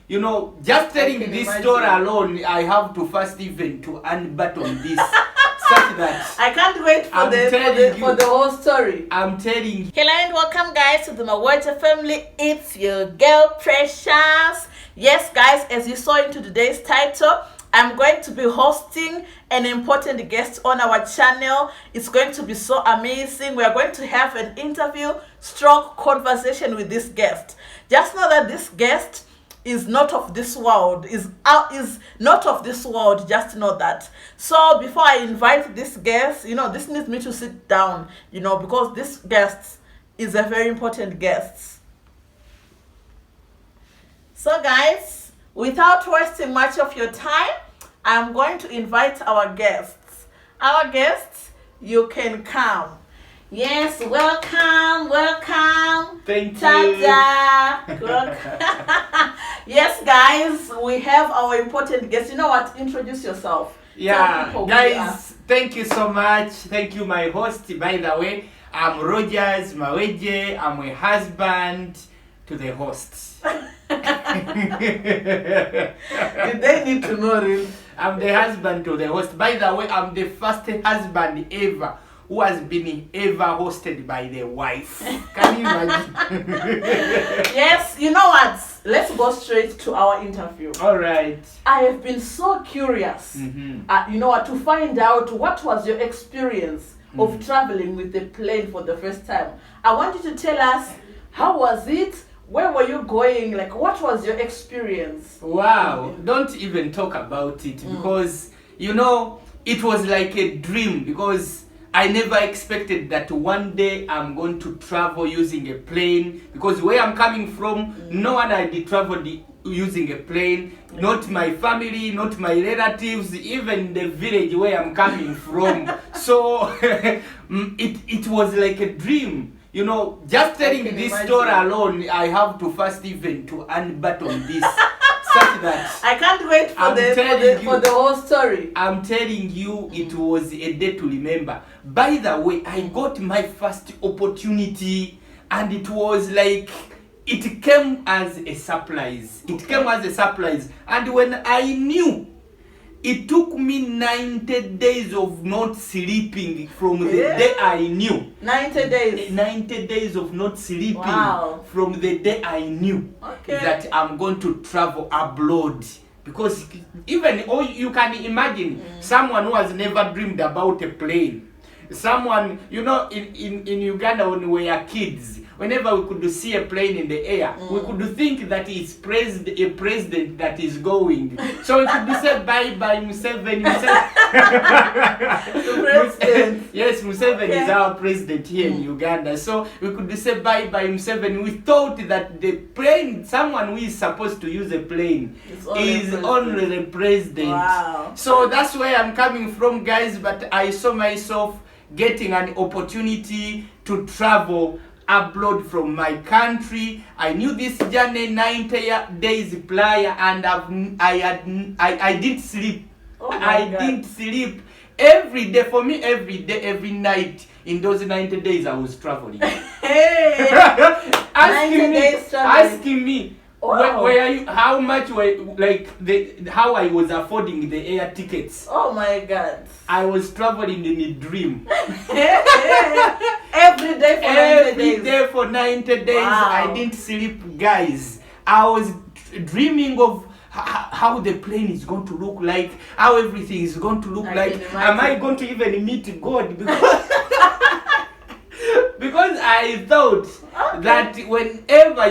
You know, just telling this story alone, I have to first even to unbutton this. Such that I can't wait for the whole story. I'm telling you. Hello and welcome guys to the Mawaja family. It's your girl Precious. Yes guys, as you saw into today's title, I'm going to be hosting an important guest on our channel. It's going to be so amazing. We are going to have an interview, strong conversation with this guest. Just know that this guest is not of this world, is not of this world, just know that. So before I invite this guest, this needs me to sit down, because this guest is a very important guest. So guys, without wasting much of your time, I'm going to invite our guests. Our guests, you can come. Yes, welcome. Thank Ta-da. Yes, guys, we have our important guest. You know what? Introduce yourself. Yeah, guys, thank you so much. Thank you, my host. By the way, I'm Rogers Maweje. I'm a husband to the host. Did they need to know really? I'm the husband to the host. By the way, I'm the first husband ever who has been ever hosted by the wife. Can you imagine? Yes, you know what? Let's go straight to our interview. All right. I have been so curious, to find out what was your experience of traveling with the plane for the first time. I want you to tell us, how was it? Where were you going? Like, what was your experience? Wow. Don't even talk about it because, it was like a dream because I never expected that one day I'm going to travel using a plane, because where I'm coming from, no one had traveled using a plane, not my family, not my relatives, even the village where I'm coming from. So it was like a dream. Just telling this story alone, I have to first even to unbutton this. Such that I can't wait for the whole story. I'm telling you, it was a day to remember. By the way, I got my first opportunity, and it was like, it came as a surprise. It came as a surprise. And when I knew, it took me 90 days of not sleeping from the day I knew. 90 days? 90 days of not sleeping from the day I knew that I'm going to travel abroad. Because even, you can imagine, someone who has never dreamed about a plane. Someone, in Uganda when we were kids, whenever we could see a plane in the air, we could think that it's a president that is going. So we could say bye-bye Museveni. The president. Yes, Museveni is our president here in Uganda. So we could say bye-bye Museveni. We thought that the plane, someone who is supposed to use a plane, is only the president. Wow. So that's where I'm coming from, guys. But I saw myself getting an opportunity to travel abroad from my country. I knew this journey 90 days prior, and I didn't sleep. I didn't sleep every day. For me, every day, every night in those 90 days, I was traveling. Hey, asking me. Where are you? How much were how I was affording the air tickets? Oh my God! I was traveling in a dream. Every day for 90 days. Every day for 90 days. Wow. I didn't sleep, guys. I was dreaming of how the plane is going to look like, how everything is going to look like. Am I going to even meet God? Because I thought that whenever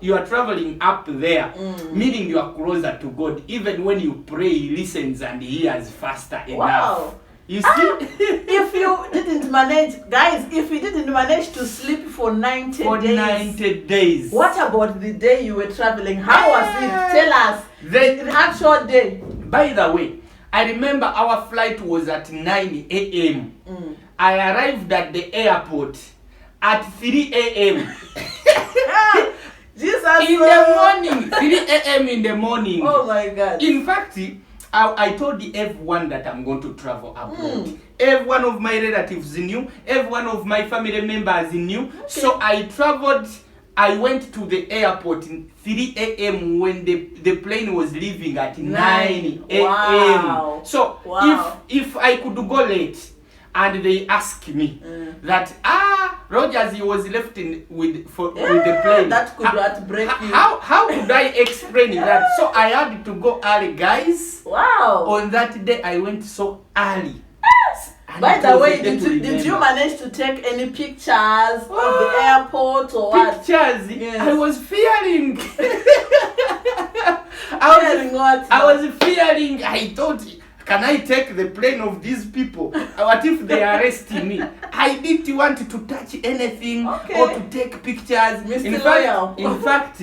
you are traveling up there, meaning you are closer to God, even when you pray, He listens and He hears faster enough. Wow. You see? If you didn't manage, guys, if you didn't manage to sleep for 90 days. What about the day you were traveling? How was it? Tell us. The actual day. By the way, I remember our flight was at 9 a.m. I arrived at the airport at 3 a.m. Jesus. In the morning. 3 a.m. in the morning. Oh my God. In fact, I told everyone that I'm going to travel abroad. Every one of my relatives knew. Every one of my family members knew. Okay. So I traveled I went to the airport in 3 a.m. when the plane was leaving at 9 a.m. Wow. So if I could go late and they ask me that Rogers, he was left with the plane. That could not break you. How could I explain that? So I had to go early, guys. Wow. On that day I went so early. By the way, did you manage to take any pictures of the airport or what? Pictures? Yes. I was fearing. I was fearing. I thought, can I take the plane of these people? What if they arrest me? I didn't want to touch anything or to take pictures. In fact,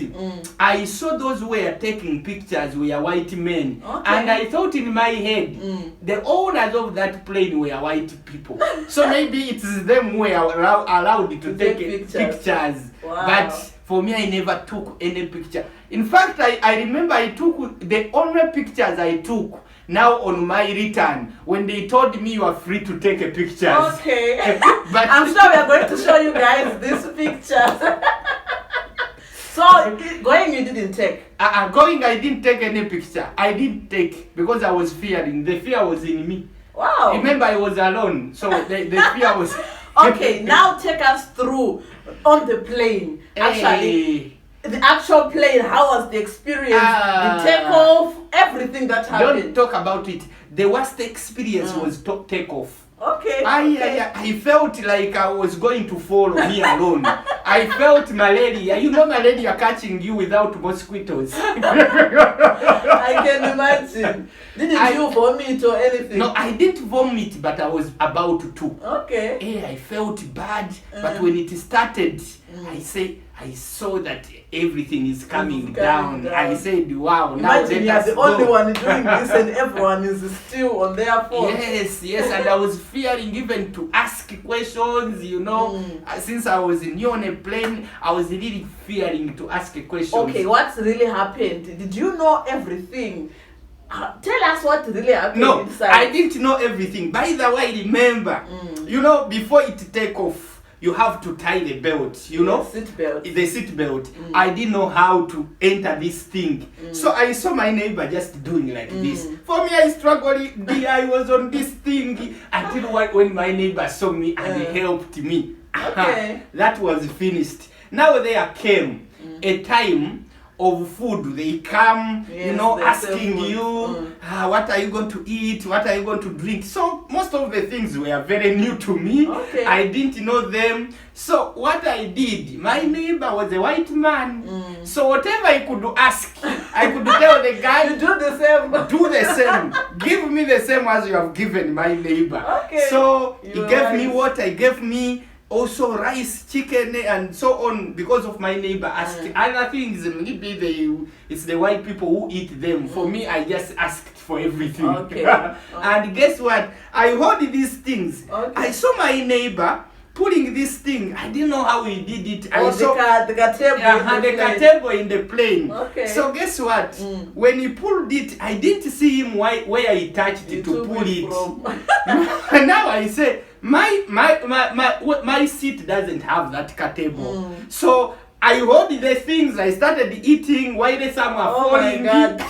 I saw those who were taking pictures were white men. And I thought in my head, the owners of that plane were white people. So maybe it's them who were allowed to take pictures. Wow. But for me, I never took any picture. In fact, I remember I took the only pictures I took now on my return when they told me you are free to take a picture. Okay. But I'm sure we are going to show you guys these pictures. So going you didn't take? Going I didn't take any picture. I didn't take because I was fearing. The fear was in me. Wow. Remember I was alone, so the fear was. Okay, now take us through on the plane. Actually, the actual plane, how was the experience? The takeoff, everything that happened. Don't talk about it. The worst experience was takeoff. Okay. I felt like I was going to fall me alone. I felt malaria. You know malaria catching you without mosquitoes. I can imagine. Didn't you vomit or anything? No, I didn't vomit, but I was about to. Okay. I felt bad, but when it started, I saw that everything is coming down. I said, wow, now imagine you're the only one doing this and everyone is still on their phone. Yes, and I was fearing even to ask questions, since I was new on a plane, I was really fearing to ask questions. Okay, what's really happened? Did you know everything? Tell us what really happened inside. I didn't know everything. By the way, remember, before it take off, you have to tie the belt, the seat belt. I didn't know how to enter this thing. So I saw my neighbor just doing like this. For me, I struggled. I was on this thing until when my neighbor saw me and he helped me. Okay. That was finished. Now there came a time of food. They come, asking you, what are you going to eat? What are you going to drink? So most of the things were very new to me. Okay. I didn't know them. So what I did, my neighbor was a white man. So whatever I could ask, I could tell the guy, you do the same. Do the same. Give me the same as you have given my neighbor. Okay. So he gave me water, he gave me also rice, chicken, and so on, because of my neighbor asked other things. Maybe it's the white people who eat them. For me, I just asked for everything. Okay. And guess what? I heard these things. Okay. I saw my neighbor pulling this thing. I didn't know how he did it. I saw the table in the plane. Okay. So guess what? When he pulled it, I didn't see him where he touched it to pull it. And now I say, my seat doesn't have that table. So I hold the things, I started eating while some are falling. Oh my God.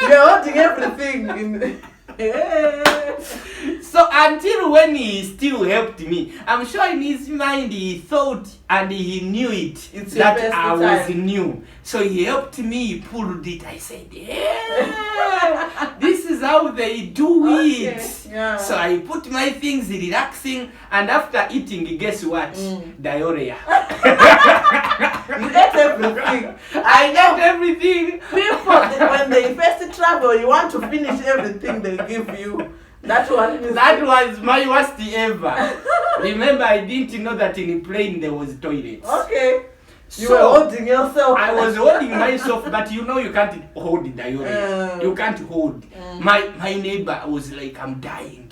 You're holding everything in So until when he still helped me, I'm sure in his mind he thought and he knew that I was new. So he helped me, he pulled it. I said, this is how they do it. Yeah. So I put my things relaxing, and after eating, guess what? Diarrhea. You ate everything. I ate everything. People, when they first travel, you want to finish everything they give you. That was my worst ever. Remember, I didn't know that in a plane there was toilets. Okay. You were holding yourself. I was holding myself, but you can't hold diarrhea. You can't hold. My neighbor was like, I'm dying.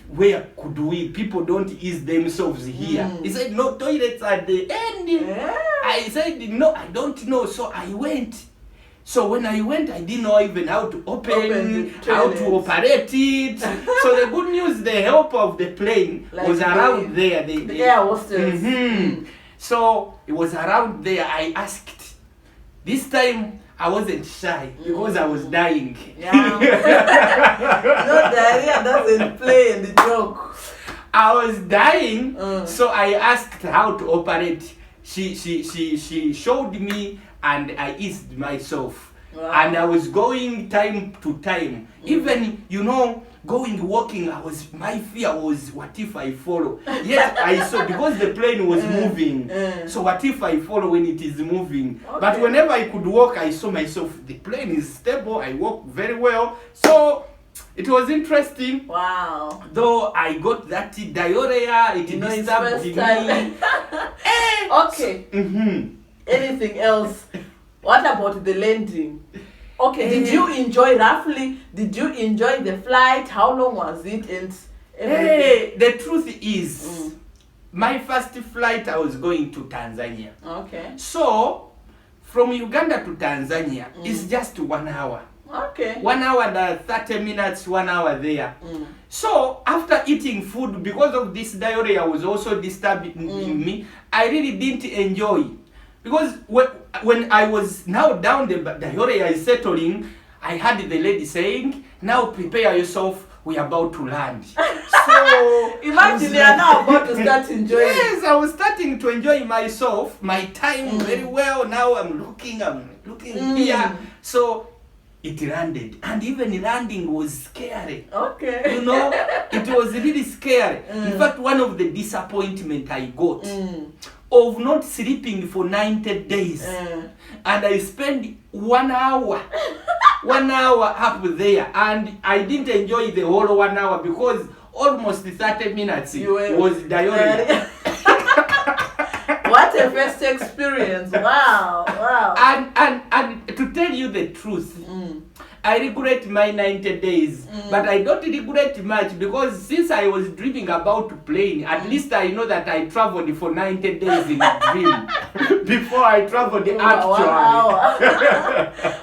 Where could we? People don't ease themselves here. He said, no, toilets at the end. I said, no, I don't know. So I went. So when I went, I didn't know even how to open how to operate it. So the good news, the help of the plane was around there. The air hostess. So it was around there I asked. This time I wasn't shy because I was dying. Yeah. No, diarrhea doesn't play in the joke. I was dying, so I asked how to operate. She showed me, and I eased myself. Wow. And I was going time to time. Even, going walking, my fear was, what if I follow? Yes, I saw, because the plane was moving. So what if I follow when it is moving? Okay. But whenever I could walk, I saw myself, the plane is stable, I walk very well. So it was interesting. Wow. Though I got that diarrhea, it disturbed me. Okay. Anything else? What about the landing? Okay, did you enjoy roughly? Did you enjoy the flight? How long was it? And everything? The truth is, my first flight I was going to Tanzania. Okay. So, from Uganda to Tanzania, it's just 1 hour. Okay. 1 hour and 30 minutes, 1 hour there. So, after eating food, because of this diarrhea was also disturbing me, I really didn't enjoy. Because when I was now down, the diarrhea is settling, I heard the lady saying, now prepare yourself, we are about to land. So imagine you are now about to start enjoying. Yes, I was starting to enjoy myself, my time very well. Now I'm looking here. So it landed, and even landing was scary. Okay. It was really scary. In fact, one of the disappointment I got of not sleeping for 90 days, and I spent 1 hour, 1 hour up there, and I didn't enjoy the whole 1 hour because almost 30 minutes was diarrhea. What a first experience! Wow. And to tell you the truth, I regret my 90 days, but I don't regret much because since I was dreaming about plane, at least I know that I traveled for 90 days in a dream before I traveled actually.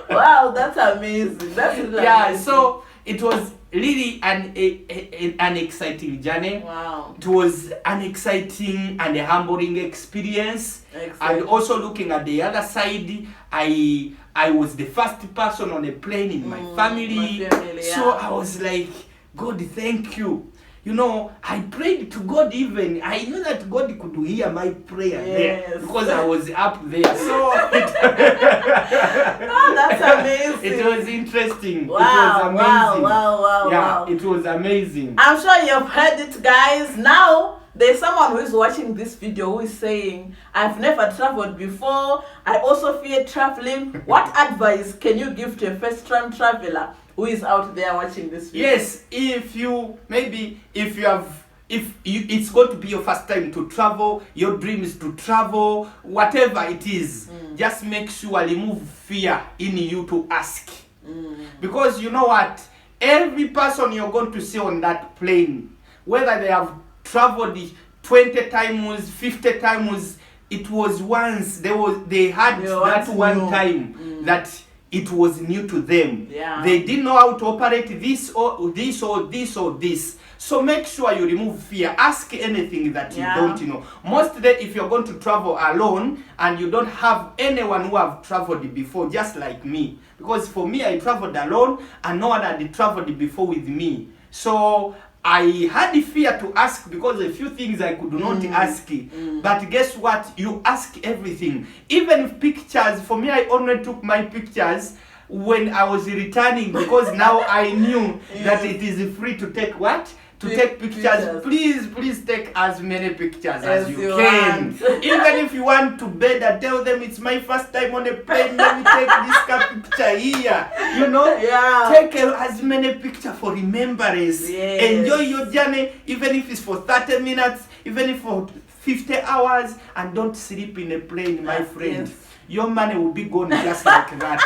Wow, that's amazing. That's really amazing. So it was really an exciting journey. Wow. It was an exciting and a humbling experience. And also looking at the other side, I was the first person on a plane in my family. So I was like, God, thank you. I prayed to God even. I knew that God could hear my prayer there because I was up there. So that's amazing. It was interesting. Wow, it was amazing. Wow. It was amazing. I'm sure you've heard it, guys. Now, there's someone who is watching this video who is saying, I've never traveled before. I also fear traveling. What advice can you give to a first-time traveler who is out there watching this video? Yes, if it's going to be your first time to travel, your dream is to travel, whatever it is, just make sure remove fear in you to ask. Because you know what? Every person you're going to see on that plane, whether they have traveled 20 times, 50 times, it was once, they had that one time that it was new to them. They didn't know how to operate this or this or this or this. So make sure you remove fear. Ask anything that you don't know. Most day, if you're going to travel alone and you don't have anyone who have traveled before, just like me. Because for me, I traveled alone and no one had traveled before with me. So I had the fear to ask because a few things I could not ask. But guess what? You ask everything. Even pictures. For me, I only took my pictures when I was returning because now I knew that it is free to take what? To take pictures. Please take as many pictures as you can. Even if you want to bed, I tell them it's my first time on a plane. Let me take this picture here. Take as many pictures for remembrance. Enjoy your journey, even if it's for 30 minutes, even if for 50 hours, and don't sleep in a plane, my friend. Your money will be gone just like that.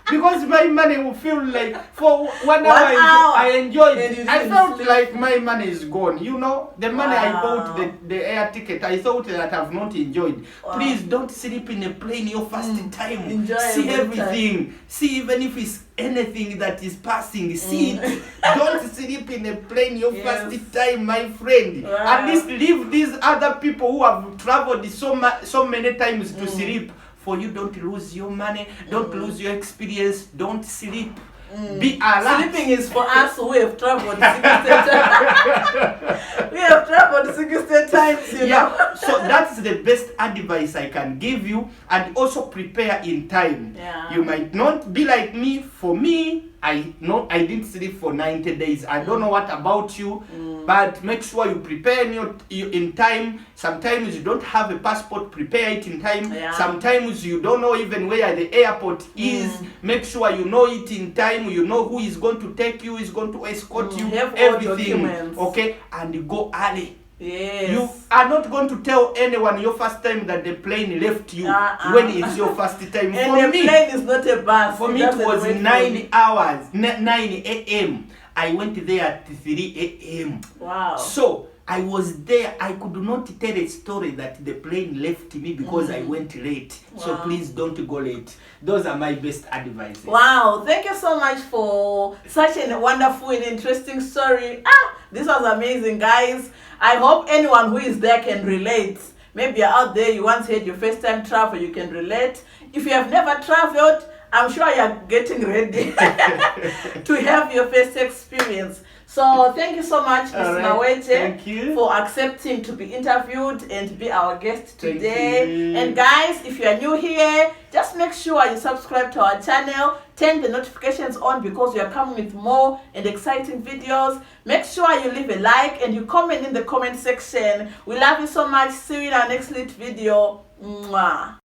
Because my my money will feel like for 1 hour, I enjoyed it. I felt like my money is gone. You know, the money I bought the air ticket, I thought that I've not enjoyed. Please don't sleep in a plane your first time. Enjoy see everything. See, even if it's anything that is passing, see it. Don't sleep in a plane your first time, my friend. At least leave these other people who have traveled so many times to sleep. For you, don't lose your money, don't lose your experience, don't sleep. Be alert. Sleeping is for us who have traveled 60 times. We have traveled 60 times, you know. So that's the best advice I can give you, and also prepare in time. You might not be like me. For me, I didn't sleep for 90 days. I don't know what about you, but make sure you prepare in time. Sometimes you don't have a passport, prepare it in time. Sometimes you don't know even where the airport is. Make sure you know it in time. You know who is going to take you, is going to escort you, have everything. All okay, and you go early. Yes. You are not going to tell anyone your first time that the plane left you when it's your first time. And for the me, plane is not a bus. For me, it was 9 hours, 9 a.m. I went there at 3 a.m. Wow. So I was there. I could not tell a story that the plane left me because I went late. So please don't go late. Those are my best advices. Wow. Thank you so much for such a wonderful and interesting story. This was amazing, guys. I hope anyone who is there can relate. Maybe you're out there, you once had your first time travel, you can relate. If you have never traveled, I'm sure you're getting ready to have your first experience. So thank you so much, Ms. Mawete, for accepting to be interviewed and be our guest today. And guys, if you are new here, just make sure you subscribe to our channel, turn the notifications on because we are coming with more and exciting videos. Make sure you leave a like and you comment in the comment section. We love you so much. See you in our next video. Mwah.